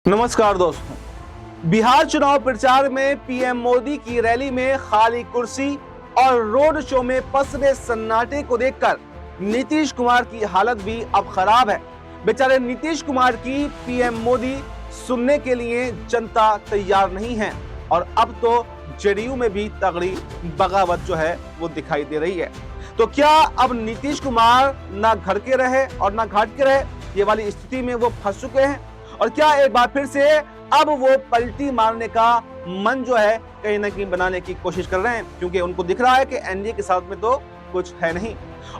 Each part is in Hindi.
नमस्कार दोस्तों, बिहार चुनाव प्रचार में पीएम मोदी की रैली में खाली कुर्सी और रोड शो में पसरे सन्नाटे को देखकर नीतीश कुमार की हालत भी अब खराब है। बेचारे नीतीश कुमार की पीएम मोदी सुनने के लिए जनता तैयार नहीं है और अब तो जेडीयू में भी तगड़ी बगावत जो है वो दिखाई दे रही है। तो क्या अब नीतीश कुमार ना घर के रहे और ना घाट के रहे, ये वाली स्थिति में वो फंस चुके हैं और क्या एक बार फिर से अब वो पलटी मारने का मन जो है कहीं ना कहीं बनाने की कोशिश कर रहे हैं, क्योंकि उनको दिख रहा है कि एनडीए के साथ में तो कुछ है नहीं।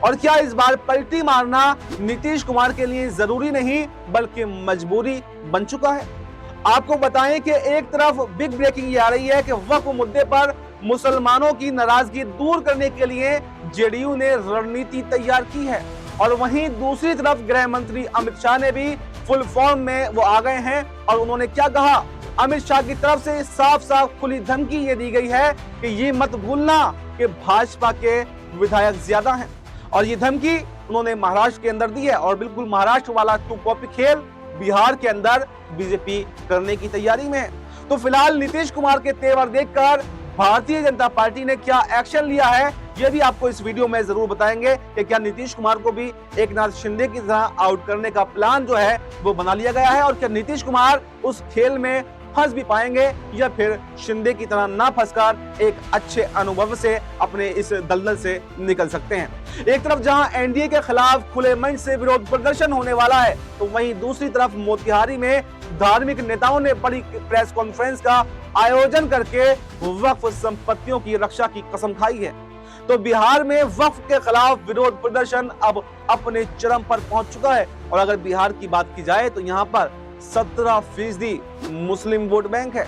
और क्या इस बार पलटी मारना नीतीश कुमार के लिए जरूरी नहीं बल्कि मजबूरी बन चुका है। आपको बताएं कि एक तरफ बिग ब्रेकिंग ये आ रही है कि वक्फ मुद्दे पर मुसलमानों की नाराजगी दूर करने के लिए जेडीयू ने रणनीति तैयार की है और वहीं दूसरी तरफ गृह मंत्री अमित शाह ने भी फुल फॉर्म में वो आ गए हैं और उन्होंने क्या कहा। अमित शाह की तरफ से साफ साफ खुली धमकी ये दी गई है कि ये मत भूलना कि भाजपा के विधायक ज्यादा हैं और ये धमकी उन्होंने महाराष्ट्र के अंदर दी है और बिल्कुल महाराष्ट्र वाला टू कॉपी खेल बिहार के अंदर बीजेपी करने की तैयारी में है। तो फिलहाल नीतीश कुमार के तेवर देखकर भारतीय जनता पार्टी ने क्या एक्शन लिया है, ये भी आपको इस वीडियो में जरूर बताएंगे कि क्या नीतीश कुमार को भी एकनाथ शिंदे की तरह आउट करने का प्लान जो है वो बना लिया गया है और क्या नीतीश कुमार उस खेल में फंस भी पाएंगे या फिर शिंदे की तरह ना फंसकर एक अच्छे अनुभव से अपने इस दलदल से निकल सकते हैं। एक तरफ जहां एनडीए के खिलाफ खुले मंच से विरोध प्रदर्शन होने वाला है तो वहीं दूसरी तरफ मोतिहारी में धार्मिक नेताओं ने बड़ी प्रेस कॉन्फ्रेंस का आयोजन करके वक्फ संपत्तियों की रक्षा की कसम खाई है। तो बिहार में वक्फ के खिलाफ विरोध प्रदर्शन अब अपने चरम पर पहुंच चुका है और अगर बिहार की बात की जाए तो यहाँ पर 17% मुस्लिम वोट बैंक है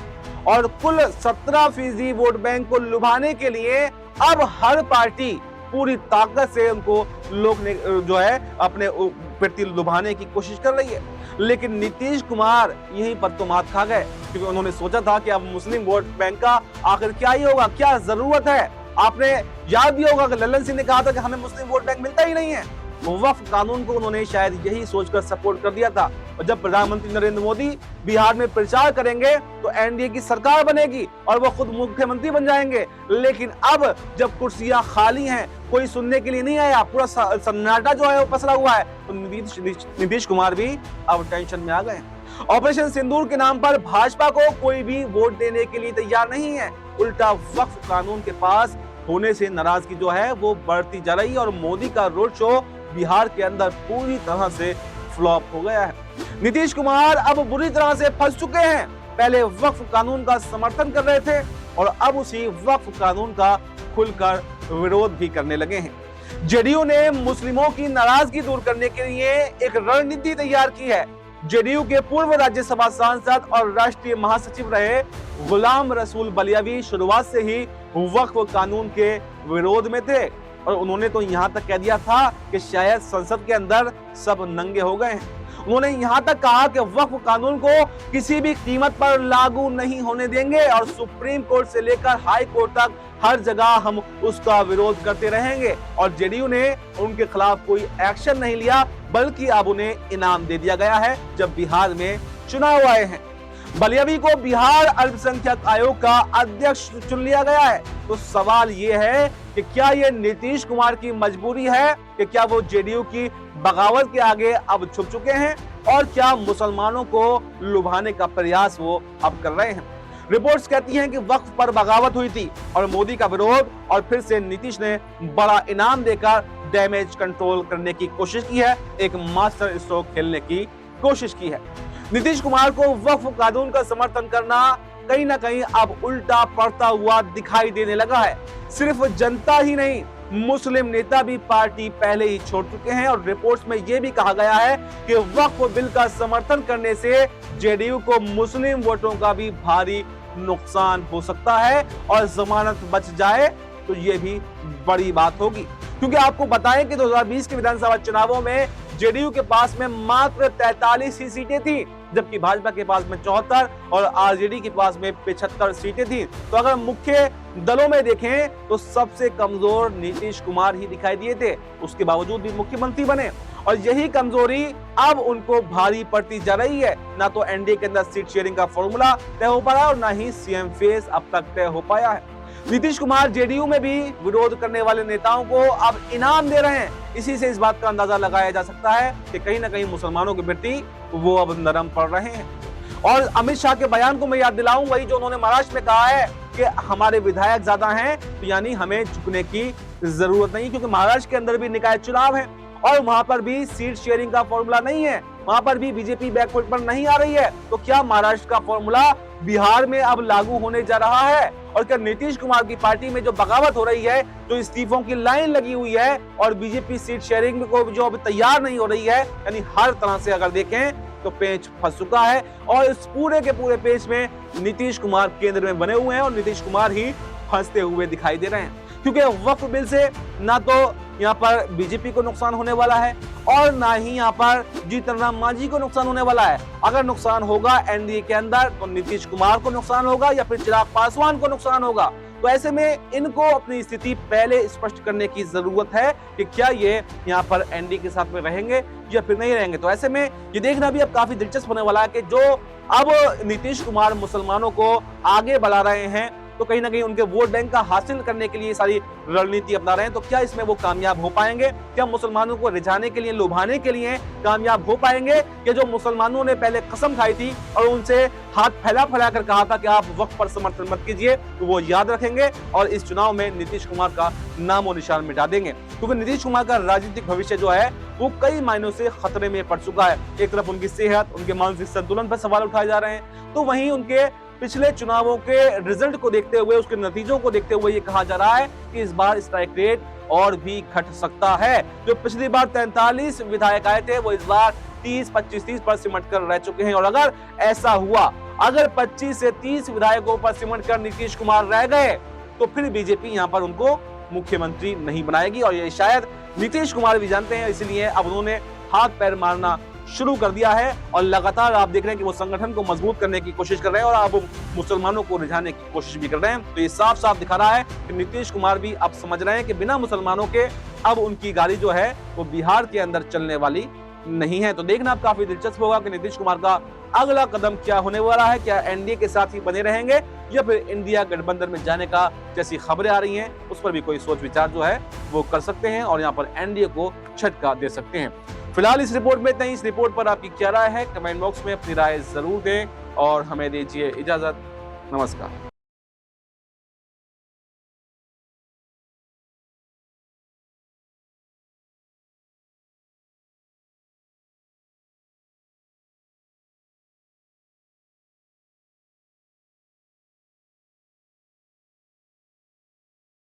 और कुल 17% वोट बैंक को लुभाने के लिए अब हर पार्टी पूरी ताकत से उनको लोग ने जो है अपने प्रति लुभाने की कोशिश कर रही है। लेकिन नीतीश कुमार यहीं पर तो मात खा गए, क्योंकि उन्होंने सोचा था कि अब मुस्लिम वोट बैंक का आखिर क्या ही होगा, क्या जरूरत है। आपने याद भी होगा कि लल्लन सिंह ने कहा था कि हमें मुस्लिम वोट बैंक मिलता ही नहीं है। वक्फ कानून को उन्होंने शायद यही सोचकर सपोर्ट कर दिया था और जब प्रधानमंत्री नरेंद्र मोदी बिहार में प्रचार करेंगे तो एनडीए की सरकार बनेगी और वो खुद मुख्यमंत्री बन जाएंगे। लेकिन अब जब कुर्सियां खाली हैं, कोई सुनने के लिए नहीं आया, पूरा सन्नाटा जो है वो पसरा हुआ है, तो नीतीश कुमार भी अब टेंशन में आ गए। ऑपरेशन सिंदूर के नाम पर भाजपा को कोई भी वोट देने के लिए तैयार नहीं है, उल्टा वक्फ कानून के पास होने से नाराजगी जो है वो बढ़ती जा रही है और मोदी का रोड शो बिहार के अंदर पूरी तरह से फ्लॉप हो गया है। नीतीश कुमार अब बुरी तरह से फंस चुके हैं। पहले वक्फ कानून का समर्थन कर रहे थे और अब उसी वक्फ कानून का खुलकर विरोध भी करने लगे हैं। जेडीयू ने मुस्लिमों की नाराजगी दूर करने के लिए एक रणनीति तैयार की है। जेडीयू के पूर्व राज्यसभा सांसद और राष्ट्रीय महासचिव रहे गुलाम रसूल बलियावी शुरुआत से ही वक्फ कानून के विरोध में थे और उन्होंने तो यहाँ तक कह दिया था कि शायद संसद के अंदर सब नंगे हो गए हैं। उन्होंने यहाँ तक कहा कि वक्फ कानून को किसी भी कीमत पर लागू नहीं होने देंगे और सुप्रीम कोर्ट से लेकर हाई कोर्ट तक हर जगह हम उसका विरोध करते रहेंगे। और जेडीयू ने उनके खिलाफ कोई एक्शन नहीं लिया बल्कि अब उन्हें इनाम दे दिया गया है जब बिहार में चुनाव आए हैं। बलियावी को बिहार अल्पसंख्यक आयोग का अध्यक्ष चुन लिया गया है। तो सवाल ये है कि क्या ये नीतीश कुमार की मजबूरी है कि क्या वो जेडीयू की बगावत के आगे अब छुप चुके हैं और क्या मुसलमानों को लुभाने का प्रयास वो अब कर रहे हैं। रिपोर्ट्स कहती हैं कि वक्फ पर बगावत हुई थी और मोदी का विरोध और फिर से नीतीश ने बड़ा इनाम देकर डैमेज कंट्रोल करने की कोशिश की है, एक मास्टर स्ट्रोक खेलने की कोशिश की है। नीतीश कुमार को वक्फ कानून का समर्थन करना कहीं ना कहीं अब उल्टा पड़ता हुआ दिखाई देने लगा है। सिर्फ जनता ही नहीं, मुस्लिम नेता भी पार्टी पहले ही छोड़ चुके हैं और रिपोर्ट्स में यह भी कहा गया है कि वक्फ बिल का समर्थन करने से जेडीयू को मुस्लिम वोटों का भी भारी नुकसान हो सकता है और जमानत बच जाए तो ये भी बड़ी बात होगी। क्योंकि आपको बताएं कि 2020 के विधानसभा चुनावों में जेडीयू के पास में मात्र 43 ही सीटें थी, जबकि भाजपा के पास में 74 और आरजेडी के पास में 75 सीटें थी। तो अगर मुख्य दलों में देखें तो सबसे कमजोर नीतीश कुमार ही दिखाई दिए थे, उसके बावजूद भी मुख्यमंत्री बने। और यही कमजोरी अब उनको भारी पड़ती जा रही है। ना तो एनडीए के अंदर सीट शेयरिंग का फॉर्मूला तय हो पाया और ना ही सीएम फेस अब तक तय हो पाया है। नीतीश कुमार जेडीयू में भी विरोध करने वाले नेताओं को अब इनाम दे रहे हैं। इसी से इस बात का अंदाजा लगाया जा सकता है कि कहीं ना कहीं मुसलमानों के प्रति वो अब नरम पड़ रहे हैं। और अमित शाह के बयान को मैं याद दिलाऊं, वही जो उन्होंने महाराष्ट्र में कहा है कि हमारे विधायक ज्यादा हैं, तो यानी हमें झुकने की जरूरत नहीं, क्योंकि महाराष्ट्र के अंदर भी निकाय चुनाव है और वहां पर भी सीट शेयरिंग का फॉर्मूला नहीं है, वहां पर भी बीजेपी बैकफुट पर नहीं आ रही है। तो क्या महाराष्ट्र का फॉर्मूला बिहार में अब लागू होने जा रहा है? और क्या नीतीश कुमार की पार्टी में जो बगावत हो रही है, जो इस्तीफों की लाइन लगी हुई है और बीजेपी सीट शेयरिंग को जो अब तैयार नहीं हो रही है, यानी हर तरह से अगर देखें तो पेच फंस चुका है और इस पूरे के पूरे पेच में नीतीश कुमार केंद्र में बने हुए हैं और नीतीश कुमार ही फंसते हुए दिखाई दे रहे हैं। क्योंकि वक्फ बिल से ना तो यहाँ पर बीजेपी को नुकसान होने वाला है और ना ही यहाँ पर जीतन राम मांझी को नुकसान होने वाला है। अगर नुकसान होगा एनडीए के अंदर तो नीतीश कुमार को नुकसान होगा या फिर चिराग पासवान को नुकसान होगा। तो ऐसे में इनको अपनी स्थिति पहले स्पष्ट करने की जरूरत है कि क्या ये यहाँ पर एनडीए के साथ में रहेंगे या फिर नहीं रहेंगे। तो ऐसे में ये देखना भी अब काफी दिलचस्प होने वाला है कि जो अब नीतीश कुमार मुसलमानों को आगे बढ़ा रहे हैं, तो कहीं ना कहीं उनके वोट बैंक का हासिल करने के लिए सारी रणनीति अपना रहे हैं, तो क्या इसमें वो कामयाब हो पाएंगे? क्या मुसलमानों को रिझाने के लिए, लुभाने के लिए कामयाब हो पाएंगे? कि जो मुसलमानों ने पहले कसम खाई थी और उनसे हाथ फैला फैला कर कहा था कि आप वक्फ पर समर्थन मत कीजिए, तो वो याद रखेंगे और इस चुनाव में नीतीश कुमार का नाम और निशान मिटा देंगे। क्योंकि नीतीश कुमार का राजनीतिक भविष्य जो है वो कई मायनों से खतरे में पड़ चुका है। एक तरफ उनकी सेहत, उनके मानसिक संतुलन पर सवाल उठाए जा रहे हैं, तो वहीं उनके पिछले चुनावों के रिजल्ट को देखते हुए, उसके नतीजों को देखते हुए ये कहा जा रहा है कि इस बार स्ट्राइक रेट और भी घट सकता है। जो पिछली बार 43 विधायक आए थे वो इस बार 30-25-30 पर सिमट कर रह चुके हैं। और अगर ऐसा हुआ, अगर 25 से 30 विधायकों पर सिमट कर नीतीश कुमार रह गए, तो फिर बीजेपी यहाँ पर उनको मुख्यमंत्री नहीं बनाएगी। और ये शायद नीतीश कुमार भी जानते हैं, इसलिए अब उन्होंने हाथ पैर मारना शुरू कर दिया है और लगातार आप देख रहे हैं कि वो संगठन को मजबूत करने की कोशिश कर रहे हैं और अब मुसलमानों को रिझाने की कोशिश भी कर रहे हैं। तो ये साफ साफ दिखा रहा है कि नीतीश कुमार भी अब समझ रहे हैं कि बिना मुसलमानों के अब उनकी गाड़ी जो है वो बिहार के अंदर चलने वाली नहीं है। तो देखना अब काफी दिलचस्प होगा कि नीतीश कुमार का अगला कदम क्या होने वाला है। क्या एनडीए के साथ ही बने रहेंगे या फिर इंडिया गठबंधन में जाने का जैसी खबरें आ रही हैं उस पर भी कोई सोच विचार जो है वो कर सकते हैं और यहाँ पर एनडीए को झटका दे सकते हैं। फिलहाल इस रिपोर्ट में इतना ही। इस रिपोर्ट पर आपकी क्या राय है, कमेंट बॉक्स में अपनी राय जरूर दें और हमें दीजिए इजाजत। नमस्कार।